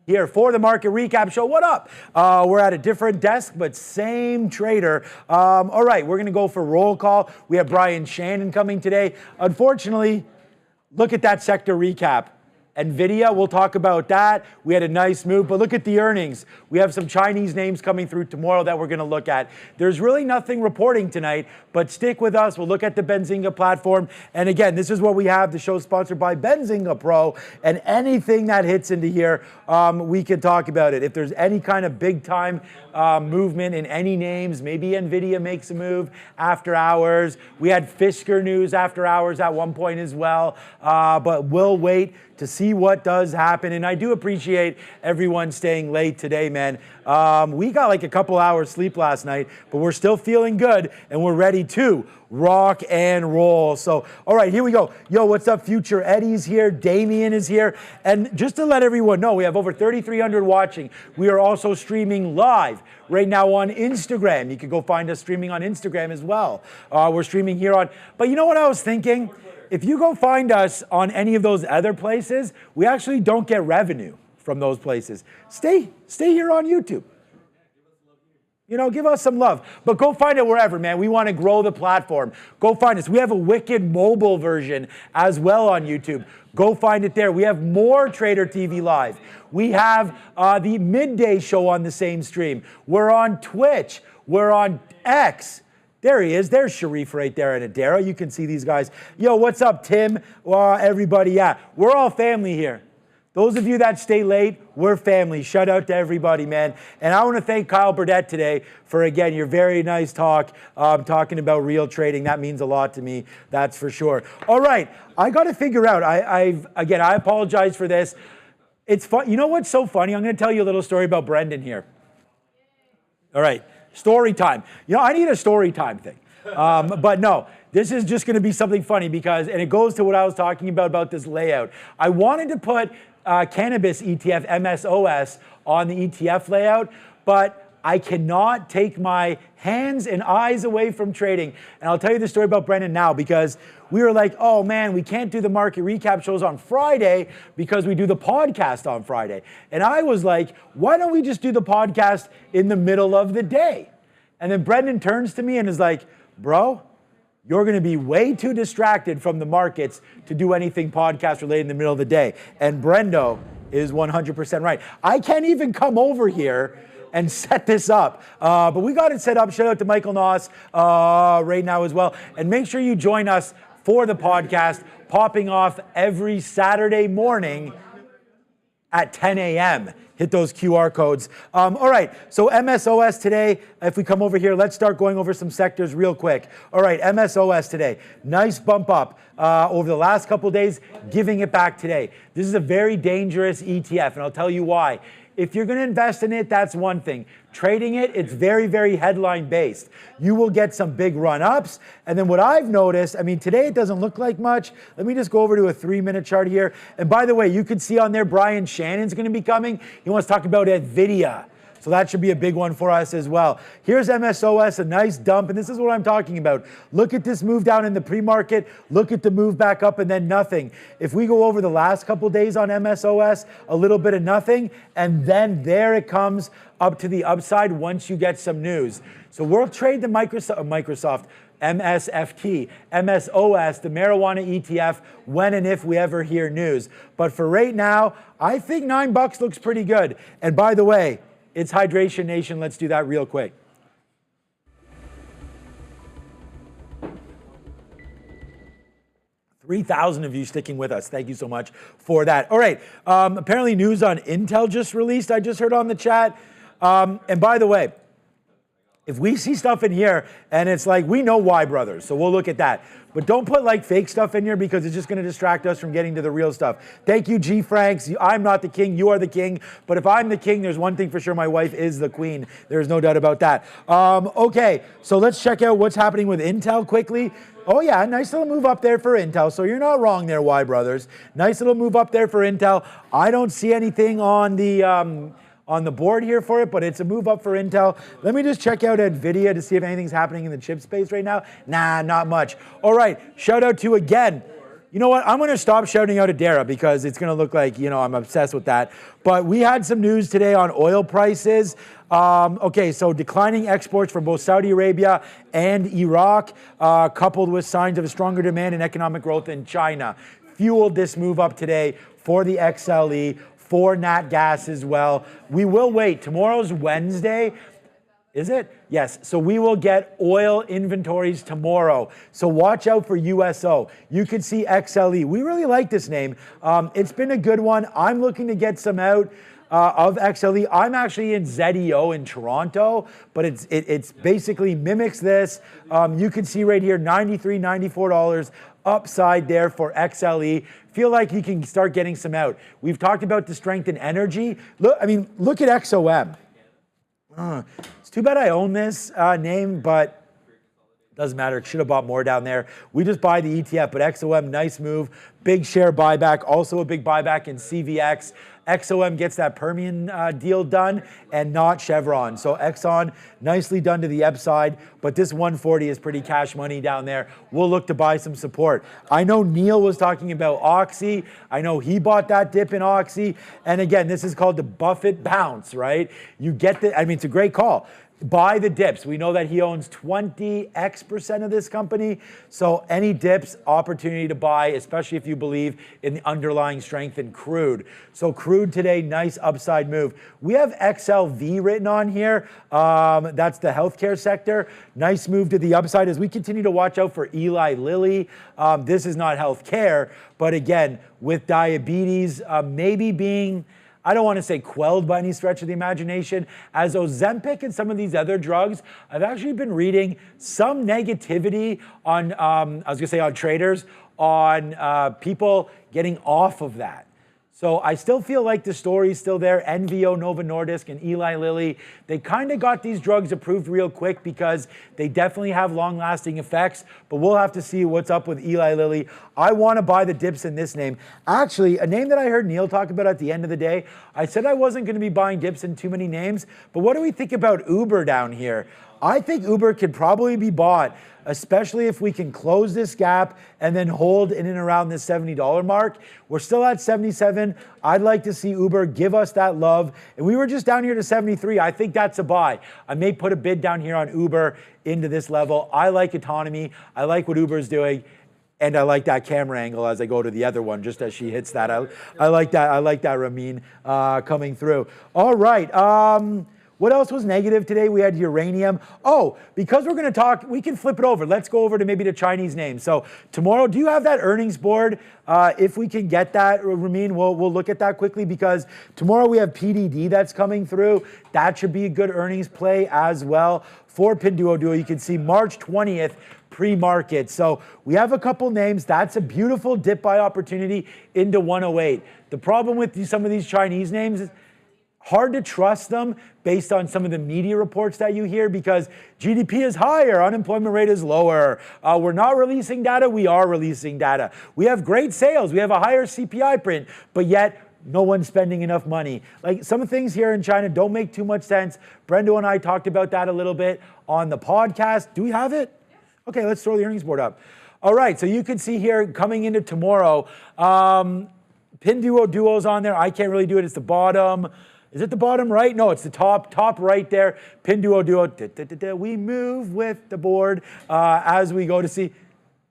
Here for the market recap show. What up? We're at a different desk, but same trader. All right, we're going to go for roll call. We have Shannon coming today. Unfortunately, look at that sector recap. NVDA, we'll talk about that. We had a nice move, but look at the earnings. We have some Chinese names coming through tomorrow that we're going to look at. There's really nothing reporting tonight, but stick with us. We'll look at the Benzinga platform. And again, this is what we have. The show sponsored by Benzinga Pro. And anything that hits into here, we can talk about it. If there's any kind of big time movement in any names, maybe NVIDIA makes a move after hours. We had Fisker news after hours at one point as well, but we'll wait to see what does happen. And I do appreciate everyone staying late today, man. We got like a couple hours sleep last night, but we're still feeling good and we're ready to rock and roll. So, all right, here we go. Yo, what's up? Future Eddie's here. Damien is here. And just to let everyone know, we have over 3,300 watching. We are also streaming live right now on Instagram. You can go find us streaming on Instagram as well. We're streaming here on, but you know what I was thinking? If you go find us on any of those other places, we actually don't get revenue from those places. Stay here on YouTube. You know, give us some love. But go find it wherever, man. We want to grow the platform. Go find us. We have a wicked mobile version as well on YouTube. Go find it there. We have more Trader TV Live. We have the midday show on the same stream. We're on Twitch. We're on X. There he is. There's Sharif right there and Adara. You can see these guys. Yo, what's up, Tim? Everybody, yeah. We're all family here. Those of you that stay late, we're family. Shout out to everybody, man. And I want to thank Kyle Burdett today for, again, your very nice talk, talking about real trading. That means a lot to me, that's for sure. All right, I got to figure out. I apologize for this. It's fun. You know what's so funny? I'm going to tell you a little story about Brendan here. All right. Story time. You know, I need a story time thing. But no, this is just going to be something funny because, and it goes to what I was talking about this layout. I wanted to put cannabis ETF, MSOS, on the ETF layout, but I cannot take my hands and eyes away from trading. And I'll tell you the story about Brendan now because we were like, oh man, we can't do the market recap shows on Friday because we do the podcast on Friday. And I was like, why don't we just do the podcast in the middle of the day? And then Brendan turns to me and is like, bro, you're going to be way too distracted from the markets to do anything podcast related in the middle of the day. And Brendo is 100% right. I can't even come over here and set this up. But we got it set up. Shout out to Michael Noss right now as well. And make sure you join us for the podcast, popping off every Saturday morning at 10 a.m. Hit those QR codes. All right, so MSOS today, if we come over here, let's start going over some sectors real quick. All right, MSOS today, nice bump up over the last couple of days, giving it back today. This is a very dangerous ETF, and I'll tell you why. If you're going to invest in it, that's one thing. Trading it, it's very, very headline based. You will get some big run-ups. And then what I've noticed, I mean, today it doesn't look like much. Let me just go over to a 3-minute chart here. And by the way, you can see on there, Shannon's going to be coming. He wants to talk about NVIDIA. So that should be a big one for us as well. Here's MSOS, a nice dump, and this is what I'm talking about. Look at this move down in the pre-market, look at the move back up and then nothing. If we go over the last couple days on MSOS, a little bit of nothing, and then there it comes up to the upside once you get some news. So we'll trade the Microsoft MSFT, MSOS, the marijuana ETF, when and if we ever hear news. But for right now, I think $9 looks pretty good. And by the way, it's Hydration Nation. Let's do that real quick. $3,000 of you sticking with us. Thank you so much for that. All right. Apparently news on Intel just released. I just heard on the chat. And by the way, if we see stuff in here and it's like, we know why, brothers, so we'll look at that. But don't put like fake stuff in here because it's just going to distract us from getting to the real stuff. Thank you, G. Franks. I'm not the king. You are the king. But if I'm the king, there's one thing for sure. My wife is the queen. There's no doubt about that. Okay, so let's check out what's happening with Intel quickly. Oh yeah, nice little move up there for Intel. So you're not wrong there, Y brothers. Nice little move up there for Intel. I don't see anything on the board here for it, but it's a move up for Intel. Let me just check out NVIDIA to see if anything's happening in the chip space right now. Nah, not much. All right, shout out to, again, You know what? I'm going to stop shouting out Adara because it's going to look like, I'm obsessed with that. But we had some news today on oil prices. Okay, so declining exports from both Saudi Arabia and Iraq, coupled with signs of a stronger demand and economic growth in China, fueled this move up today for the XLE, for Nat Gas as well. We will wait. Tomorrow's Wednesday. Is it? Yes. So we will get oil inventories tomorrow. So watch out for USO. You can see XLE. We really like this name. It's been a good one. I'm looking to get some out of XLE. I'm actually in ZEO in Toronto, but it's basically mimics this. You can see right here, $93, $94 upside there for XLE. Feel like you can start getting some out. We've talked about the strength in energy. Look at XOM. It's too bad I own this name, but doesn't matter. Should have bought more down there. We just buy the ETF, but XOM, nice move. Big share buyback, also a big buyback in CVX. XOM gets that Permian deal done and not Chevron. So Exxon, nicely done to the upside, but this 140 is pretty cash money down there. We'll look to buy some support. I know Neil was talking about Oxy. I know he bought that dip in Oxy. And again, this is called the Buffett bounce, right? You get it's a great call. Buy the dips. We know that he owns 20% of this company. So any dips, opportunity to buy, especially if you believe in the underlying strength in crude. So crude today, nice upside move. We have XLV written on here. That's the healthcare sector. Nice move to the upside as we continue to watch out for Eli Lilly. This is not healthcare, but again, with diabetes maybe being, I don't want to say quelled by any stretch of the imagination, as Ozempic and some of these other drugs, I've actually been reading some negativity on, on traders, on people getting off of that. So I still feel like the story's still there. NVO, Novo Nordisk, and Eli Lilly, they kind of got these drugs approved real quick because they definitely have long-lasting effects, but we'll have to see what's up with Eli Lilly. I want to buy the dips in this name. Actually, a name that I heard Neil talk about at the end of the day, I said I wasn't going to be buying dips in too many names, but what do we think about Uber down here? I think Uber could probably be bought, especially if we can close this gap and then hold in and around this $70 mark. We're still at 77. I'd like to see Uber give us that love. And we were just down here to 73. I think that's a buy. I may put a bid down here on Uber into this level. I like autonomy. I like what Uber's doing. And I like that camera angle as I go to the other one, just as she hits that. I like that. I like that, Ramin, coming through. All right. What else was negative today? We had uranium. Oh, because we're going to talk, we can flip it over. Let's go over to maybe the Chinese names. So tomorrow, do you have that earnings board? If we can get that, Ramin, we'll look at that quickly because tomorrow we have PDD that's coming through. That should be a good earnings play as well. For Pinduoduo, you can see March 20th pre-market. So we have a couple names. That's a beautiful dip buy opportunity into 108. The problem with some of these Chinese names is hard to trust them based on some of the media reports that you hear because GDP is higher, unemployment rate is lower. We're not releasing data, we are releasing data. We have great sales, we have a higher CPI print, but yet no one's spending enough money. Like some of the things here in China don't make too much sense. Brendo and I talked about that a little bit on the podcast. Do we have it? Okay, let's throw the earnings board up. All right, so you can see here coming into tomorrow, Pinduoduo's on there. I can't really do it, it's the bottom. Is it the bottom right? No, it's the top right there. Pinduoduo. We move with the board as we go to see.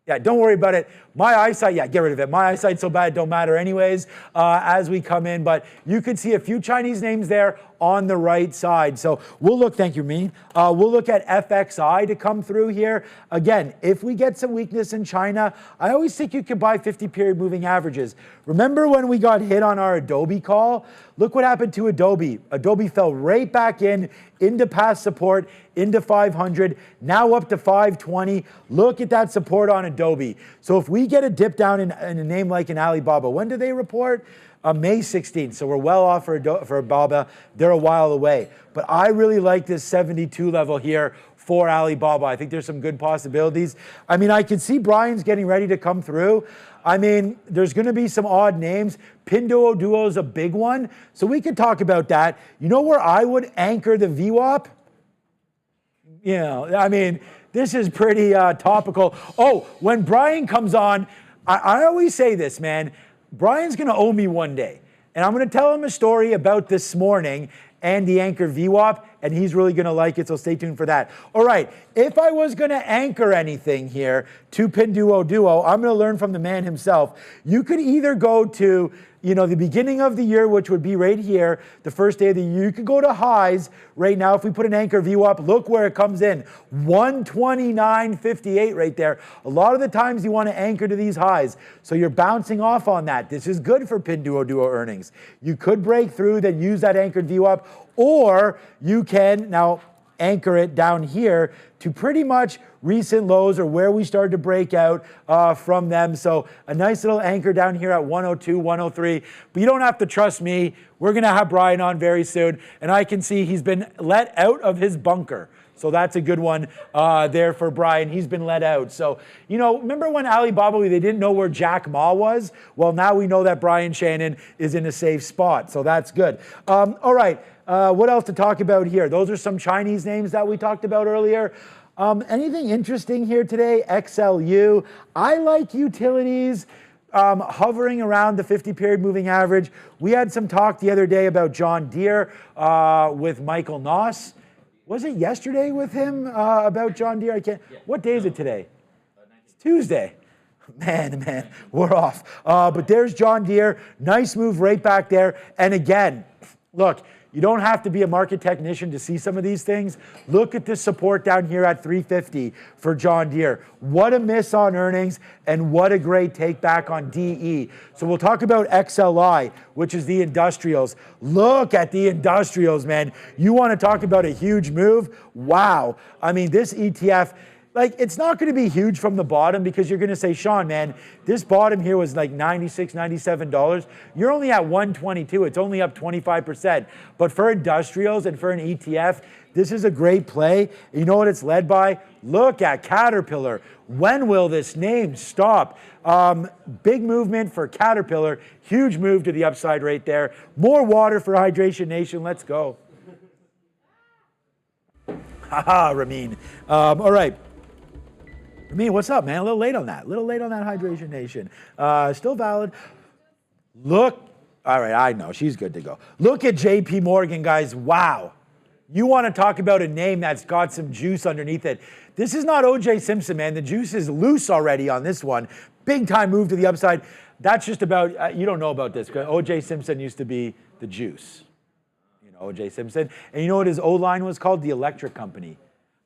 Yeah, don't worry about it. My eyesight, yeah, get rid of it. My eyesight's so bad, it don't matter anyways as we come in. But you can see a few Chinese names there on the right side. So we'll look, thank you, Min. We'll look at FXI to come through here. Again, if we get some weakness in China, I always think you could buy 50-period moving averages. Remember when we got hit on our Adobe call? Look what happened to Adobe. Adobe fell right back into past support, into 500, now up to 520. Look at that support on Adobe. So if we get a dip down in a name like an Alibaba, when do they report? May 16th, so we're well off for Alibaba. They're a while away. But I really like this 72 level here for Alibaba. I think there's some good possibilities. I mean, I can see Brian's getting ready to come through. I mean, there's going to be some odd names. Pinduoduo is a big one, so we could talk about that. You know where I would anchor the VWAP? You know, I mean, this is pretty topical. Oh, when Brian comes on, I always say this, man. Brian's going to owe me one day. And I'm going to tell him a story about this morning and the anchor VWAP, and he's really going to like it, so stay tuned for that. All right, if I was going to anchor anything here to Pinduoduo, I'm going to learn from the man himself. You could either go to, the beginning of the year, which would be right here, the first day of the year. You could go to highs right now. If we put an anchor VWAP, look where it comes in, 129.58 right there. A lot of the times you want to anchor to these highs, so you're bouncing off on that. This is good for Pinduoduo earnings. You could break through, then use that anchored VWAP, or you can now anchor it down here to pretty much recent lows or where we started to break out from them. So a nice little anchor down here at 102, 103. But you don't have to trust me. We're going to have Brian on very soon. And I can see he's been let out of his bunker. So that's a good one there for Brian. He's been let out. So, remember when Alibaba, they didn't know where Jack Ma was? Well, now we know that Brian Shannon is in a safe spot. So that's good. All right. What else to talk about here? Those are some Chinese names that we talked about earlier. Anything interesting here today? XLU. I like utilities hovering around the 50-period moving average. We had some talk the other day about John Deere with Michael Noss. Was it yesterday with him about John Deere? What day is it today? It's Tuesday. Man, we're off. But there's John Deere. Nice move right back there. And again, look, you don't have to be a market technician to see some of these things. Look at the support down here at 350 for John Deere. What a miss on earnings, and what a great take back on DE. So we'll talk about XLI, which is the industrials. Look at the industrials, man. You want to talk about a huge move? Wow. I mean, this ETF, it's not going to be huge from the bottom, because you're going to say, Shawn, man, this bottom here was like $96, $97. You're only at 122. It's only up 25%. But for industrials and for an ETF, this is a great play. You know what it's led by? Look at Caterpillar. When will this name stop? Big movement for Caterpillar. Huge move to the upside right there. More water for Hydration Nation. Let's go. Haha, Ramin. All right. What's up, man? A little late on that. Hydration Nation. Still valid. Look. All right, I know. She's good to go. Look at JP Morgan, guys. Wow. You want to talk about a name that's got some juice underneath it. This is not O.J. Simpson, man. The juice is loose already on this one. Big time move to the upside. That's just about, you don't know about this. O.J. Simpson used to be the juice. O.J. Simpson. And you know what his O-line was called? The Electric Company.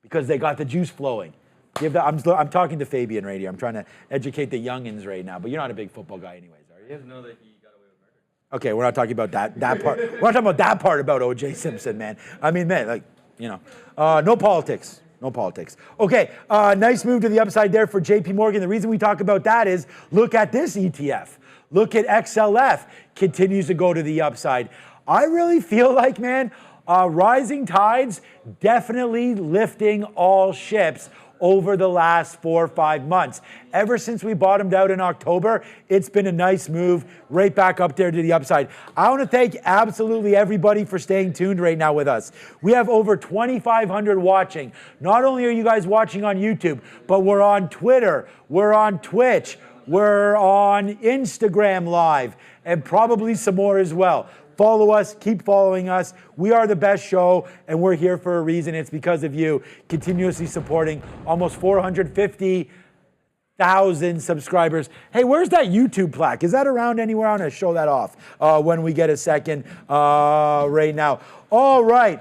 Because they got the juice flowing. I'm talking to Fabian right here. I'm trying to educate the youngins right now, but you're not a big football guy anyways, are you? I just know that he got away with murder. Okay, we're not talking about that part. We're not talking about that part about O.J. Simpson, man. I mean, man, no politics. No politics. Okay, nice move to the upside there for JP Morgan. The reason we talk about that is, look at this ETF. Look at XLF. Continues to go to the upside. I really feel like, man, rising tides definitely lifting all ships over the last 4 or 5 months. Ever since we bottomed out in October, it's been a nice move right back up there to the upside. I want to thank absolutely everybody for staying tuned right now with us. We have over 2,500 watching. Not only are you guys watching on YouTube, but we're on Twitter, we're on Twitch, we're on Instagram Live, and probably some more as well. Follow us, keep following us. We are the best show, and we're here for a reason. It's because of you continuously supporting almost 450,000 subscribers. Hey, where's that YouTube plaque? Is that around anywhere? I'm going to show that off when we get a second right now. All right.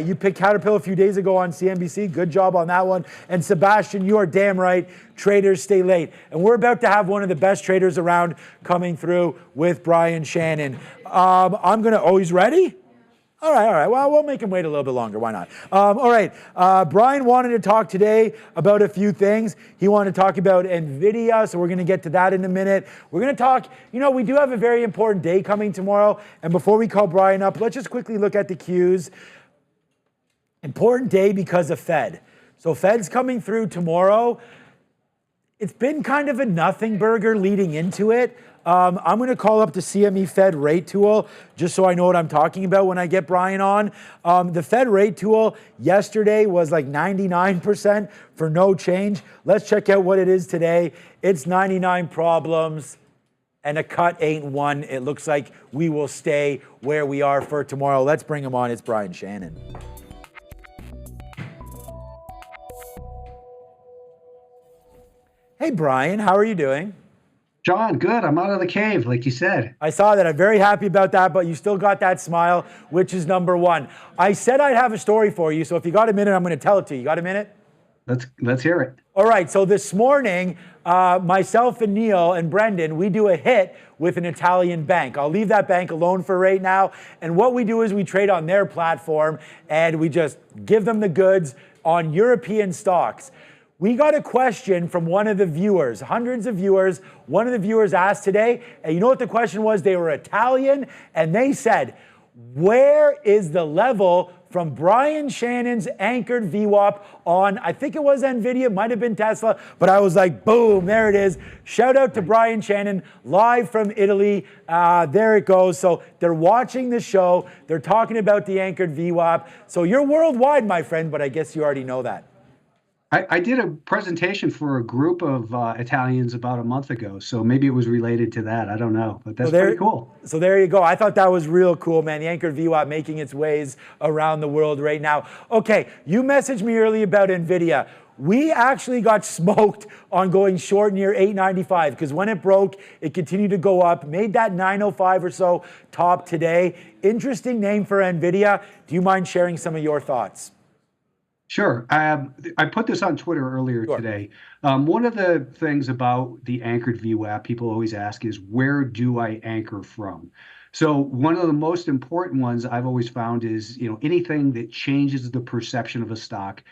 You picked Caterpillar a few days ago on CNBC. Good job on that one. And Sebastian, you are damn right. Traders stay late. And we're about to have one of the best traders around coming through with Brian Shannon. He's ready? All right. Well, we'll make him wait a little bit longer. Why not? Brian wanted to talk today about a few things. He wanted to talk about NVDA, so we're going to get to that in a minute. We're going to talk, we do have a very important day coming tomorrow. And before we call Brian up, let's just quickly look at the cues. Important day because of Fed. So Fed's coming through tomorrow. It's been kind of a nothing burger leading into it. I'm going to call up the CME Fed rate tool just so I know what I'm talking about when I get Brian on. The Fed rate tool yesterday was like 99% for no change. Let's check out what it is today. It's 99 problems. And a cut ain't one. It looks like we will stay where we are for tomorrow. Let's bring him on. It's Brian Shannon. Hey, Brian, how are you doing? Shawn, good. I'm out of the cave, like you said. I saw that. I'm very happy about that, but you still got that smile, which is number one. I said I'd have a story for you, so if you got a minute, I'm going to tell it to you. You got a minute? Let's hear it. All right, so this morning, myself and Neil and Brendan, we do a hit with an Italian bank. I'll leave that bank alone for right now. And what we do is we trade on their platform and we just give them the goods on European stocks. We got a question from one of the viewers, hundreds of viewers. One of the viewers asked today, and you know what the question was? They were Italian, and they said, where is the level from Brian Shannon's anchored VWAP on, I think it was NVDA, might have been Tesla, but I was like, boom, there it is. Shout out to Brian Shannon, live from Italy. There it goes. So they're watching the show. They're talking about the anchored VWAP. So you're worldwide, my friend, but I guess you already know that. I did a presentation for a group of Italians about a month ago, so maybe it was related to that. I don't know, but that's pretty cool. So there you go. I thought that was real cool, man. The anchored VWAP making its ways around the world right now. Okay, you messaged me earlier about NVIDIA. We actually got smoked on going short near 895 because when it broke, it continued to go up, made that 905 or so top today. Interesting name for NVIDIA. Do you mind sharing some of your thoughts? Sure. I put this on Twitter earlier today. One of the things about the anchored VWAP people always ask is, where do I anchor from? So one of the most important ones I've always found is, anything that changes the perception of a stock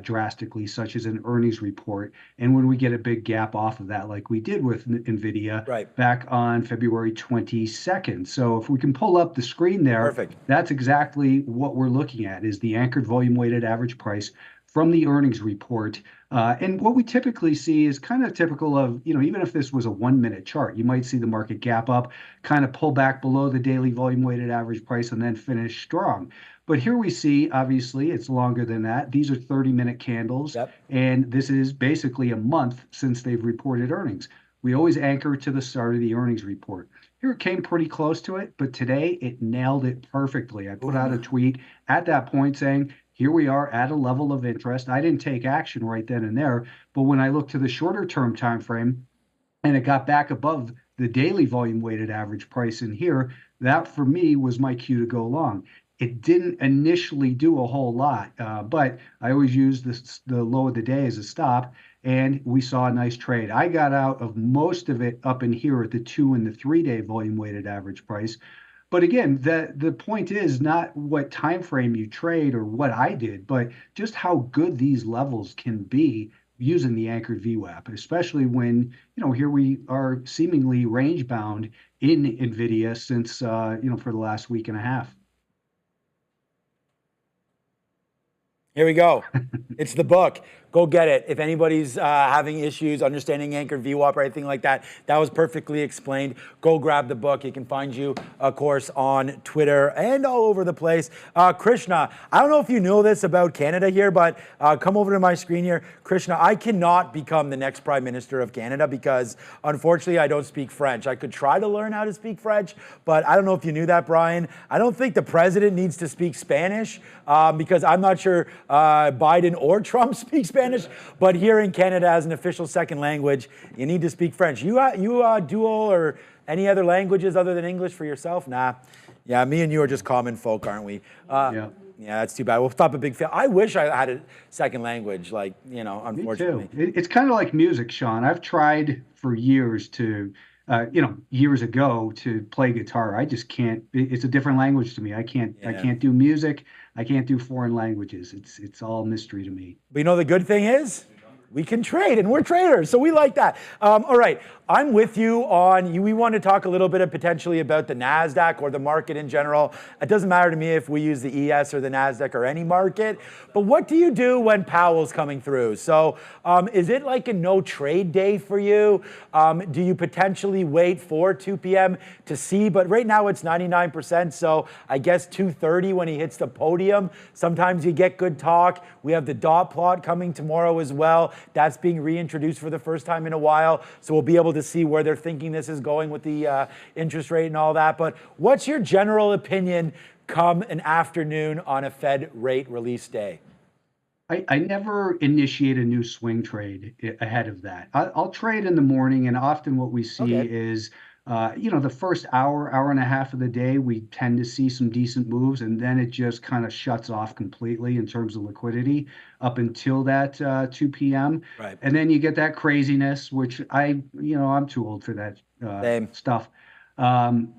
drastically, such as an earnings report. And when we get a big gap off of that, like we did with NVIDIA back on February 22nd. So if we can pull up the screen there, that's exactly what we're looking at, is the anchored volume weighted average price from the earnings report. And what we typically see is kind of typical of, even if this was a 1-minute chart, you might see the market gap up, kind of pull back below the daily volume weighted average price, and then finish strong. But here we see, obviously, it's longer than that. These are 30-minute candles, and this is basically a month since they've reported earnings. We always anchor to the start of the earnings report. Here it came pretty close to it, but today it nailed it perfectly. I put out a tweet at that point saying, here we are at a level of interest. I didn't take action right then and there, but when I looked to the shorter term time frame and it got back above the daily volume weighted average price in here, that for me was my cue to go long. It didn't initially do a whole lot, but I always use the low of the day as a stop, and we saw a nice trade. I got out of most of it up in here at the 2 and the 3-day volume weighted average price. But again, the point is not what time frame you trade or what I did, but just how good these levels can be using the anchored VWAP, especially when, here we are seemingly range bound in NVIDIA since, for the last week and a half. Here we go. It's the book. Go get it. If anybody's having issues understanding anchored VWAP or anything like that, that was perfectly explained. Go grab the book. It can find you, of course, on Twitter and all over the place. Krishna, I don't know if you know this about Canada here, but come over to my screen here. Krishna, I cannot become the next Prime Minister of Canada because, unfortunately, I don't speak French. I could try to learn how to speak French, but I don't know if you knew that, Brian. I don't think the president needs to speak Spanish because I'm not sure Biden or Trump speak Spanish. But here in Canada, as an official second language, you need to speak French. You dual or any other languages other than English for yourself? Nah. Yeah, me and you are just common folk, aren't we? Yeah, that's too bad. We'll stop a big fail. I wish I had a second language, unfortunately. Me too. It's kind of like music, Shawn. I've tried for years to, years ago to play guitar. I just can't. It's a different language to me. I can't do music. I can't do foreign languages. It's all mystery to me. But the good thing is, we can trade, and we're traders, so we like that. All right, I'm with you on you. We want to talk a little bit of potentially about the NASDAQ or the market in general. It doesn't matter to me if we use the ES or the NASDAQ or any market. But what do you do when Powell's coming through? So is it like a no trade day for you? Do you potentially wait for 2 p.m. to see? But right now it's 99%. So I guess 2:30 when he hits the podium. Sometimes you get good talk. We have the dot plot coming tomorrow as well. That's being reintroduced for the first time in a while. So we'll be able to see where they're thinking this is going with the interest rate and all that. But what's your general opinion come an afternoon on a Fed rate release day? I never initiate a new swing trade ahead of that. I'll trade in the morning, and often what we see Okay. is, the first hour and a half of the day, we tend to see some decent moves, and then it just kind of shuts off completely in terms of liquidity up until that 2 p.m. Right. And then you get that craziness, which I'm too old for that Same. stuff.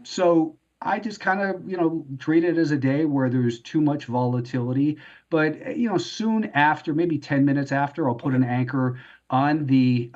So I just kind of, treat it as a day where there's too much volatility. But, soon after, maybe 10 minutes after, I'll put Okay. an anchor on the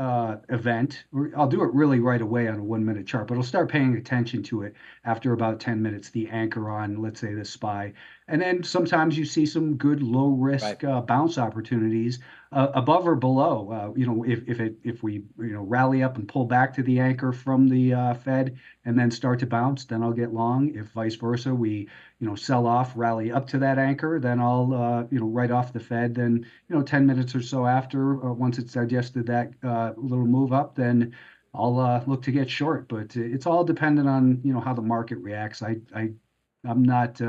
event. I'll do it really right away on a 1 minute chart, but I'll start paying attention to it after about 10 minutes, the anchor on, let's say, the SPY. And then sometimes you see some good low risk Right. bounce opportunities above or below. If we rally up and pull back to the anchor from the Fed and then start to bounce, then I'll get long. If vice versa, we sell off, rally up to that anchor, then I'll right off the Fed. Then 10 minutes or so after, once it's digested that little move up, then I'll look to get short. But it's all dependent on how the market reacts. I'm not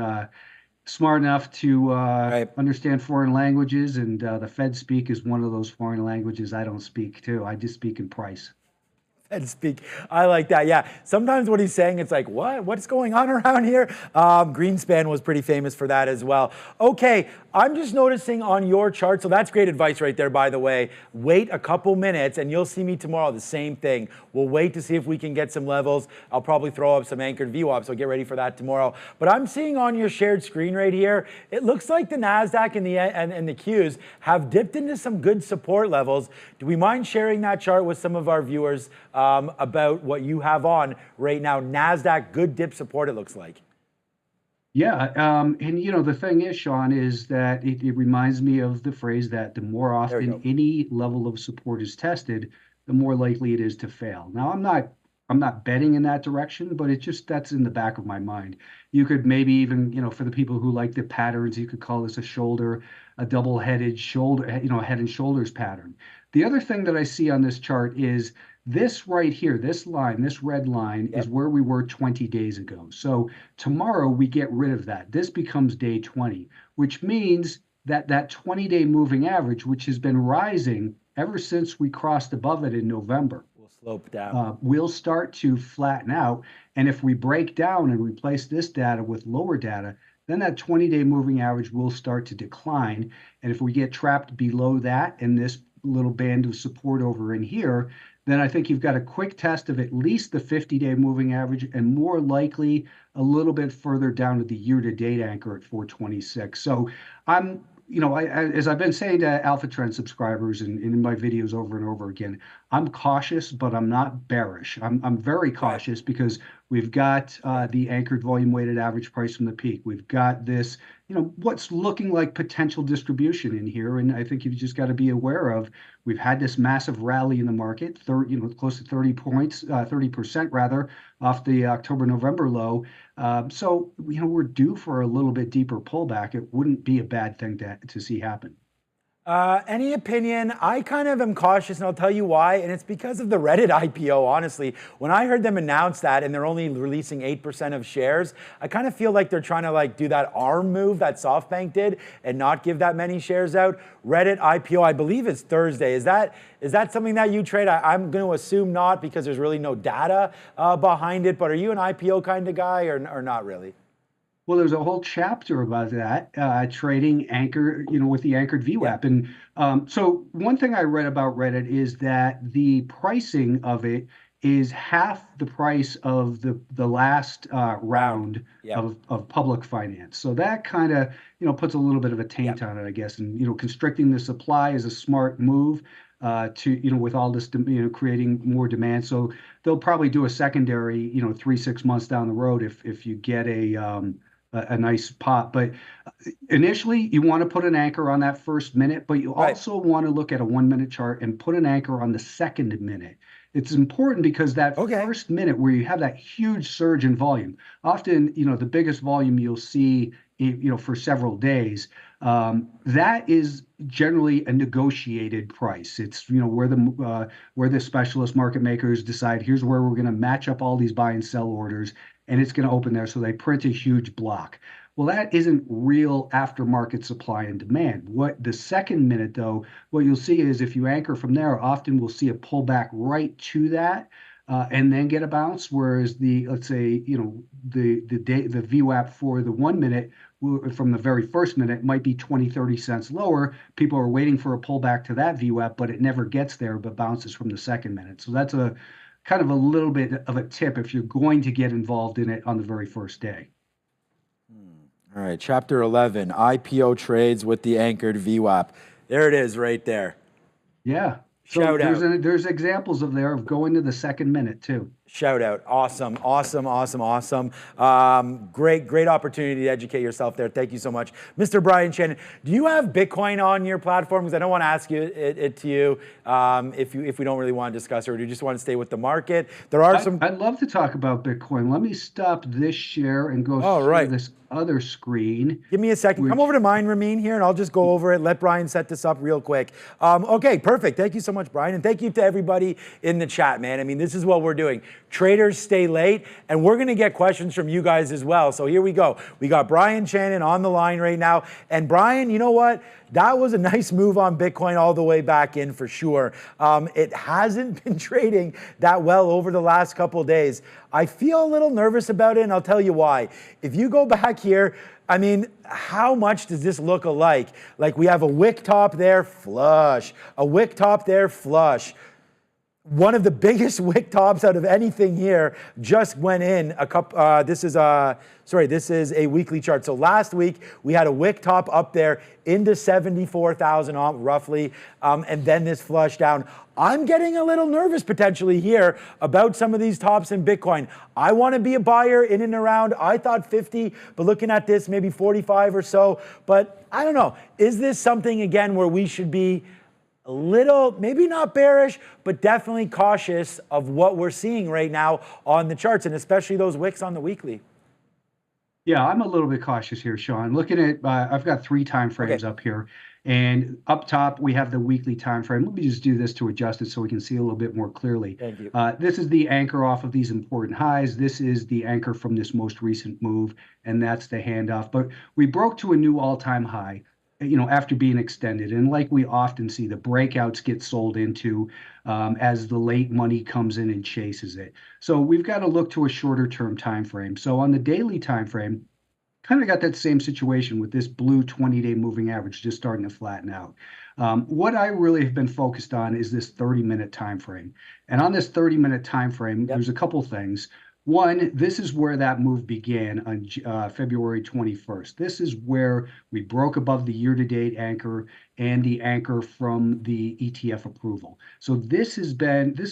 smart enough to Right. understand foreign languages, and the Fed speak is one of those foreign languages I don't speak too. I just speak in price. And speak. I like that. Yeah. Sometimes what he's saying, it's like, what? What's going on around here? Greenspan was pretty famous for that as well. Okay. I'm just noticing on your chart. So that's great advice right there, by the way. Wait a couple minutes and you'll see me tomorrow. The same thing. We'll wait to see if we can get some levels. I'll probably throw up some anchored VWAP. So get ready for that tomorrow. But I'm seeing on your shared screen right here, it looks like the NASDAQ and the Qs have dipped into some good support levels. Do we mind sharing that chart with some of our viewers? About what you have on right now. NASDAQ, good dip support, it looks like. Yeah, and the thing is, Shawn, is that it reminds me of the phrase that the more There we often go. any level of support is tested, the more likely it is to fail. Now, I'm not betting in that direction, but that's in the back of my mind. You could maybe even, for the people who like the patterns, you could call this a double-headed shoulder, head and shoulders pattern. The other thing that I see on this chart is this right here, this line, this red line is Yep. where we were 20 days ago. So tomorrow we get rid of that. This becomes day 20, which means that 20-day moving average, which has been rising ever since we crossed above it in November, We'll slope down. will start to flatten out. And if we break down and replace this data with lower data, then that 20-day moving average will start to decline. And if we get trapped below that and this little band of support over in here, then I think you've got a quick test of at least the 50-day moving average and more likely a little bit further down to the year-to-date anchor at 426. So I'm, as I've been saying to Alpha Trend subscribers and in my videos over and over again, I'm cautious, but I'm not bearish. I'm very Right. cautious because we've got the anchored volume weighted average price from the peak. We've got this, what's looking like potential distribution in here. And I think you've just got to be aware of, we've had this massive rally in the market, close to 30 points, 30% rather, off the October-November low. So, we're due for a little bit deeper pullback. It wouldn't be a bad thing to see happen. Any opinion? I kind of am cautious, and I'll tell you why. And it's because of the Reddit IPO, honestly. When I heard them announce that and they're only releasing 8% of shares, I kind of feel like they're trying to do that ARM move that SoftBank did and not give that many shares out. Reddit IPO, I believe it's Thursday. Is that something that you trade? I'm going to assume not because there's really no data behind it. But are you an IPO kind of guy or not really? Well, there's a whole chapter about that, trading anchor, with the anchored Yeah. VWAP. And so one thing I read about Reddit is that the pricing of it is half the price of the last Round. round Yep. of public finance. So that kind of, puts a little bit of a taint Yep. on it, I guess. And, constricting the supply is a smart move. to, with all this, creating more demand. So they'll probably do a secondary, 3-6 months down the road if you get a nice pop. But initially, you want to put an anchor on that first minute, but you also want to look at a 1-minute chart and put an anchor on the second minute. It's important because that first minute where you have that huge surge in volume, often, the biggest volume you'll see, for several days, that is generally a negotiated price. It's, where the specialist market makers decide, here's where we're going to match up all these buy and sell orders, and it's going to open there. So they print a huge block. Well, that isn't real aftermarket supply and demand. What the second minute, though, what you'll see is if you anchor from there, often we'll see a pullback right to that, and then get a bounce. Whereas let's say, the VWAP for the 1 minute from the very first minute might be 20-30 cents lower. People are waiting for a pullback to that VWAP, but it never gets there, but bounces from the second minute. So that's a kind of a little bit of a tip if you're going to get involved in it on the very first day. All right, Chapter 11, IPO trades with the anchored VWAP. There it is right there. Yeah. So Shout out. There's examples of going to the second minute too. Shout out. Awesome. Great opportunity to educate yourself there. Thank you so much. Mr. Brian Shannon, do you have Bitcoin on your platform? Because I don't want to ask it to you if we don't really want to discuss it, or do you just want to stay with the market? There are some... I'd love to talk about Bitcoin. Let me stop this share and go through this other screen. Give me a second. Come over to mine, Ramin, here, and I'll just go over it. Let Brian set this up real quick. Okay, perfect. Thank you so much, Brian. And thank you to everybody in the chat, man. I mean, this is what we're doing. Traders stay late, and we're going to get questions from you guys as well. So here we go. We got Brian Shannon on the line right now. And Brian, you know what? That was a nice move on Bitcoin all the way back in for sure. It hasn't been trading that well over the last couple of days. I feel a little nervous about it, and I'll tell you why. If you go back here, I mean, how much does this look alike? Like we have a wick top there, flush. A wick top there, flush. One of the biggest wick tops out of anything here just went in a couple. This is a weekly chart. So last week we had a wick top up there into 74,000 roughly, and then this flush down. I'm getting a little nervous potentially here about some of these tops in Bitcoin. I want to be a buyer in and around. I thought 50, but looking at this, maybe 45 or so. But I don't know. Is this something again where we should be a little, maybe not bearish, but definitely cautious of what we're seeing right now on the charts, and especially those wicks on the weekly? Yeah, I'm a little bit cautious here, Shawn. Looking at, I've got 3 time frames up here, and up top we have the weekly time frame. Let me just do this to adjust it so we can see a little bit more clearly. Thank you. This is the anchor off of these important highs. This is the anchor from this most recent move, and that's the handoff. But we broke to a new all-time high, after being extended. And like we often see, the breakouts get sold into as the late money comes in and chases it. So we've got to look to a shorter term time frame. So on the daily time frame, kind of got that same situation with this blue 20-day moving average just starting to flatten out. What I really have been focused on is this 30-minute time frame. And on this 30-minute time frame, there's a couple things. One, this is where that move began on February 21st. This is where we broke above the year-to-date anchor and the anchor from the ETF approval. So this is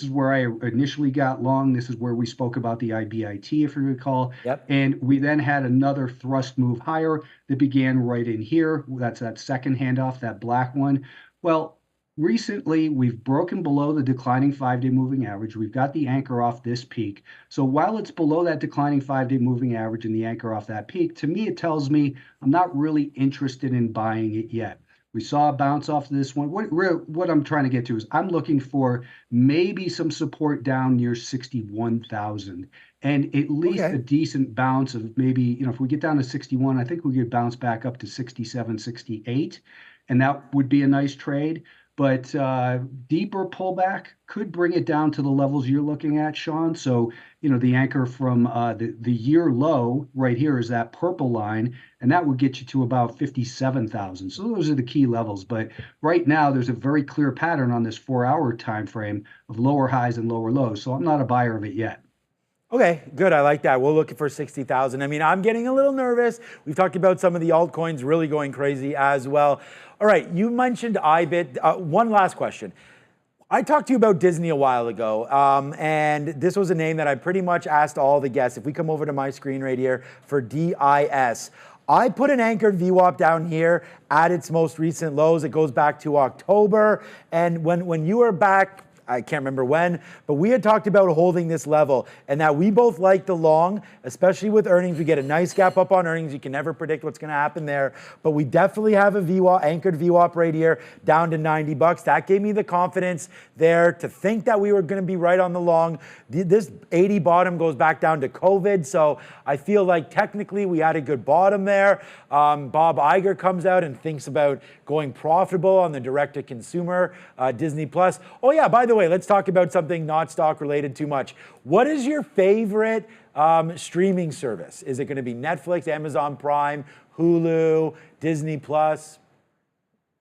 where I initially got long. This is where we spoke about the IBIT, if you recall. And we then had another thrust move higher that began right in here. That's that second handoff, that black one. Well, recently, we've broken below the declining 5-day moving average. We've got the anchor off this peak. So while it's below that declining 5-day moving average and the anchor off that peak, to me, it tells me I'm not really interested in buying it yet. We saw a bounce off this one. What I'm trying to get to is I'm looking for maybe some support down near 61,000 and at least a decent bounce of maybe, if we get down to 61, I think we could bounce back up to 67, 68, and that would be a nice trade. But deeper pullback could bring it down to the levels you're looking at, Shawn. So, the anchor from the year low right here is that purple line, and that would get you to about 57,000. So those are the key levels. But right now, there's a very clear pattern on this 4-hour time frame of lower highs and lower lows. So I'm not a buyer of it yet. Okay, good. I like that. We'll look for 60,000. I mean, I'm getting a little nervous. We've talked about some of the altcoins really going crazy as well. All right, you mentioned IBIT. One last question. I talked to you about Disney a while ago, and this was a name that I pretty much asked all the guests. If we come over to my screen right here for DIS, I put an anchored VWAP down here at its most recent lows. It goes back to October, and when you were back, I can't remember when, but we had talked about holding this level and that we both like the long, especially with earnings. We get a nice gap up on earnings. You can never predict what's going to happen there, but we definitely have a VWAP, anchored VWAP right here down to 90 bucks. That gave me the confidence there to think that we were going to be right on the long. This 80 bottom goes back down to COVID, so I feel like technically we had a good bottom there. Bob Iger comes out and thinks about going profitable on the direct-to-consumer Disney Plus. Oh yeah, by the way, let's talk about something not stock related too much. What is your favorite streaming service? Is it going to be Netflix, Amazon Prime, Hulu, Disney Plus?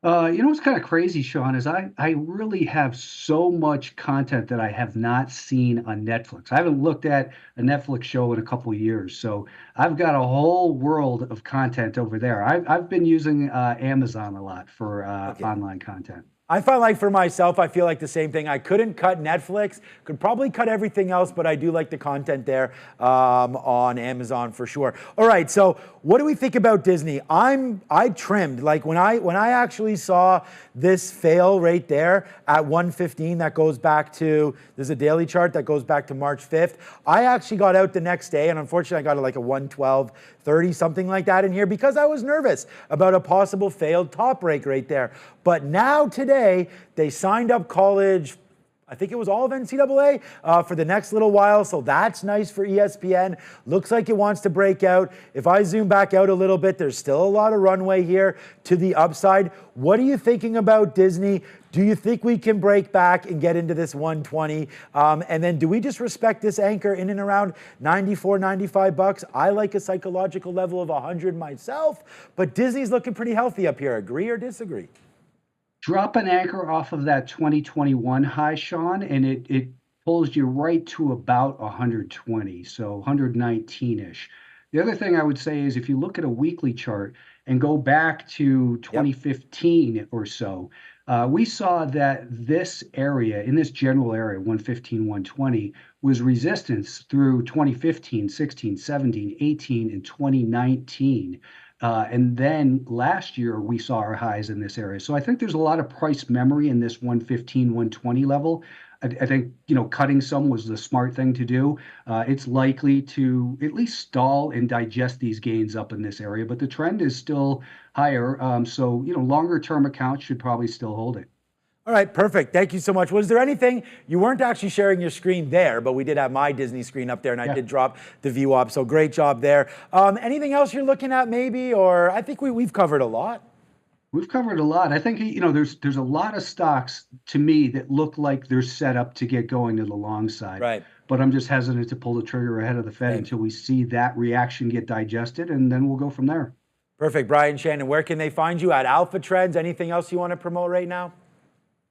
You know what's kind of crazy, Shawn, is I really have so much content that I have not seen on Netflix. I haven't looked at a Netflix show in a couple of years, so I've got a whole world of content over there. I've been using Amazon a lot for online content. I find like for myself, I feel like the same thing. I couldn't cut Netflix, could probably cut everything else, but I do like the content there on Amazon for sure. All right, so what do we think about Disney? I trimmed, like when I actually saw this fail right there at 115, that goes back to, there's a daily chart that goes back to March 5th. I actually got out the next day, and unfortunately I got like a 112.30, something like that in here, because I was nervous about a possible failed top break right there. But now today, they signed up college, I think it was all of NCAA for the next little while, so that's nice for ESPN. Looks like it wants to break out. If I zoom back out a little bit, there's still a lot of runway here to the upside. What are you thinking about Disney? Do you think we can break back and get into this 120? And then do we just respect this anchor in and around 94, 95 bucks? I like a psychological level of 100 myself, but Disney's looking pretty healthy up here. Agree or disagree? Drop an anchor off of that 2021 high, Shawn, and it pulls you right to about 120, so 119-ish. The other thing I would say is if you look at a weekly chart and go back to 2015 or so, we saw that this area, in this general area, 115, 120, was resistance through 2015, 16, 17, 18, and 2019. And then last year, we saw our highs in this area. So I think there's a lot of price memory in this 115, 120 level. I think, cutting some was the smart thing to do. It's likely to at least stall and digest these gains up in this area, but the trend is still higher. So, longer term accounts should probably still hold it. All right, perfect. Thank you so much. Was there anything, you weren't actually sharing your screen there, but we did have my Disney screen up there, and I did drop the VWAP, so great job there. Anything else you're looking at maybe, or I think we've covered a lot. We've covered a lot. I think, there's a lot of stocks to me that look like they're set up to get going to the long side. Right. But I'm just hesitant to pull the trigger ahead of the Fed until we see that reaction get digested, and then we'll go from there. Perfect. Brian Shannon, where can they find you at Alpha Trends? Anything else you want to promote right now?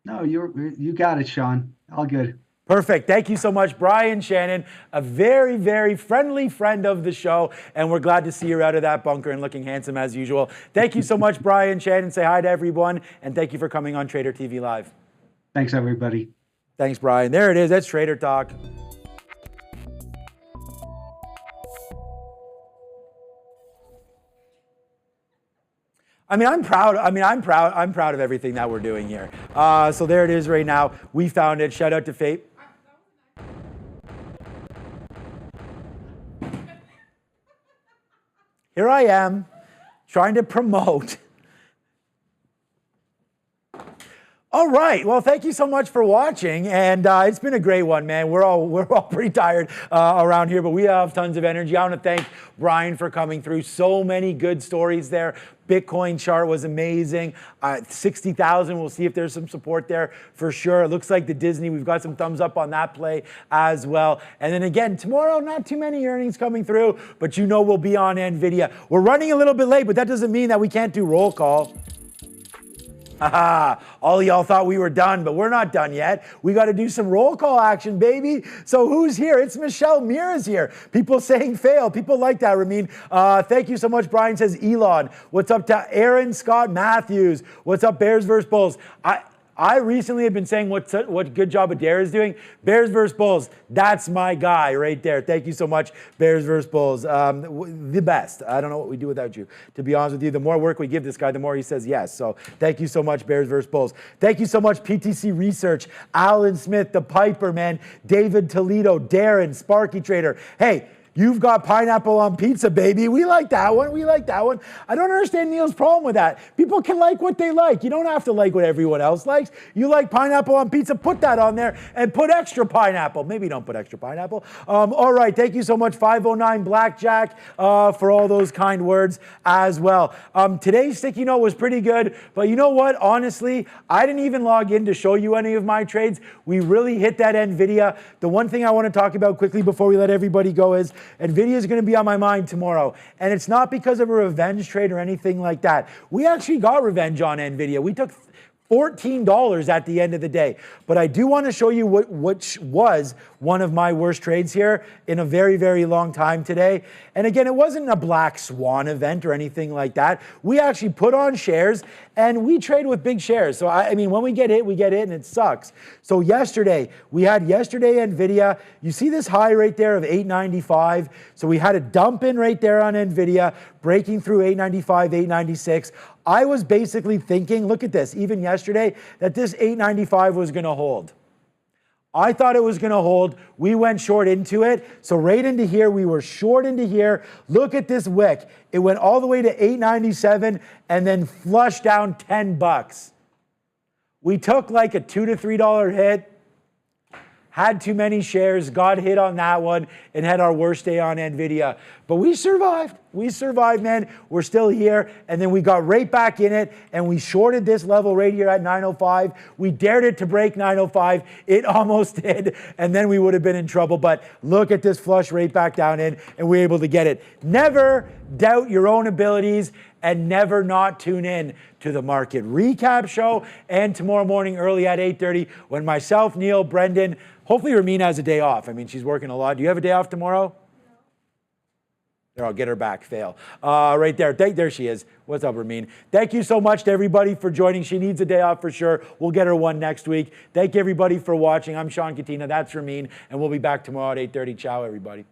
No, you got it, Shawn. All good. Perfect. Thank you so much, Brian Shannon, a very, very friendly friend of the show, and we're glad to see you out of that bunker and looking handsome as usual. Thank you so much, Brian Shannon. Say hi to everyone, and thank you for coming on Trader TV Live. Thanks, everybody. Thanks, Brian. There it is. That's Trader Talk. I'm proud of everything that we're doing here. So there it is right now. We found it. Shout out to Fate. Here I am trying to promote. All right. Well, thank you so much for watching, and it's been a great one, man. We're all pretty tired around here, but we have tons of energy. I want to thank Brian for coming through. So many good stories there. Bitcoin chart was amazing. 60,000. We'll see if there's some support there for sure. It looks like the Disney. We've got some thumbs up on that play as well. And then again, tomorrow, not too many earnings coming through, but we'll be on NVIDIA. We're running a little bit late, but that doesn't mean that we can't do roll call. All y'all thought we were done, but we're not done yet. We got to do some roll call action, baby. So who's here? It's Michelle Mira's here. People saying fail. People like that, Ramin. Thank you so much. Brian says Elon. What's up to Aaron Scott Matthews? What's up, Bears versus Bulls? I recently have been saying what good job Adair is doing. Bears versus Bulls. That's my guy right there. Thank you so much, Bears versus Bulls. The best. I don't know what we do without you. To be honest with you, the more work we give this guy, the more he says yes. So thank you so much, Bears versus Bulls. Thank you so much, PTC Research, Alan Smith, the Piper, man, David Toledo, Darren, Sparky Trader. Hey, you've got pineapple on pizza, baby. We like that one. We like that one. I don't understand Neil's problem with that. People can like what they like. You don't have to like what everyone else likes. You like pineapple on pizza, put that on there and put extra pineapple. Maybe don't put extra pineapple. All right. Thank you so much, 509 Blackjack, for all those kind words as well. Today's sticky note was pretty good, but you know what? Honestly, I didn't even log in to show you any of my trades. We really hit that NVDA. The one thing I want to talk about quickly before we let everybody go is NVIDIA is going to be on my mind tomorrow. And it's not because of a revenge trade or anything like that. We actually got revenge on NVIDIA. We took $14 at the end of the day. But I do want to show you which was one of my worst trades here in a very, very long time today. And again, it wasn't a black swan event or anything like that. We actually put on shares and we trade with big shares. So I mean, when we get hit and it sucks. So yesterday, we had NVIDIA. You see this high right there of 895. So we had a dump in right there on NVIDIA, breaking through 895, 896. I was basically thinking, look at this, even yesterday, that this 895 was going to hold. I thought it was going to hold. We went short into it. So right into here, we were short into here. Look at this wick. It went all the way to 897 and then flushed down 10 bucks. We took like a $2 to $3 hit. Had too many shares, got hit on that one, and had our worst day on NVIDIA. But we survived. We survived, man. We're still here. And then we got right back in it, and we shorted this level right here at 905. We dared it to break 905. It almost did, and then we would have been in trouble. But look at this flush right back down in, and we're able to get it. Never doubt your own abilities, and never not tune in to the market recap show. And tomorrow morning early at 8:30, when myself, Neil, Brendan, hopefully Ramina has a day off. I mean, she's working a lot. Do you have a day off tomorrow? There, I'll get her back. Fail. Right there. There she is. What's up, Ramin? Thank you so much to everybody for joining. She needs a day off for sure. We'll get her one next week. Thank you, everybody, for watching. I'm Shawn Katina. That's Ramin. And we'll be back tomorrow at 8:30. Ciao, everybody.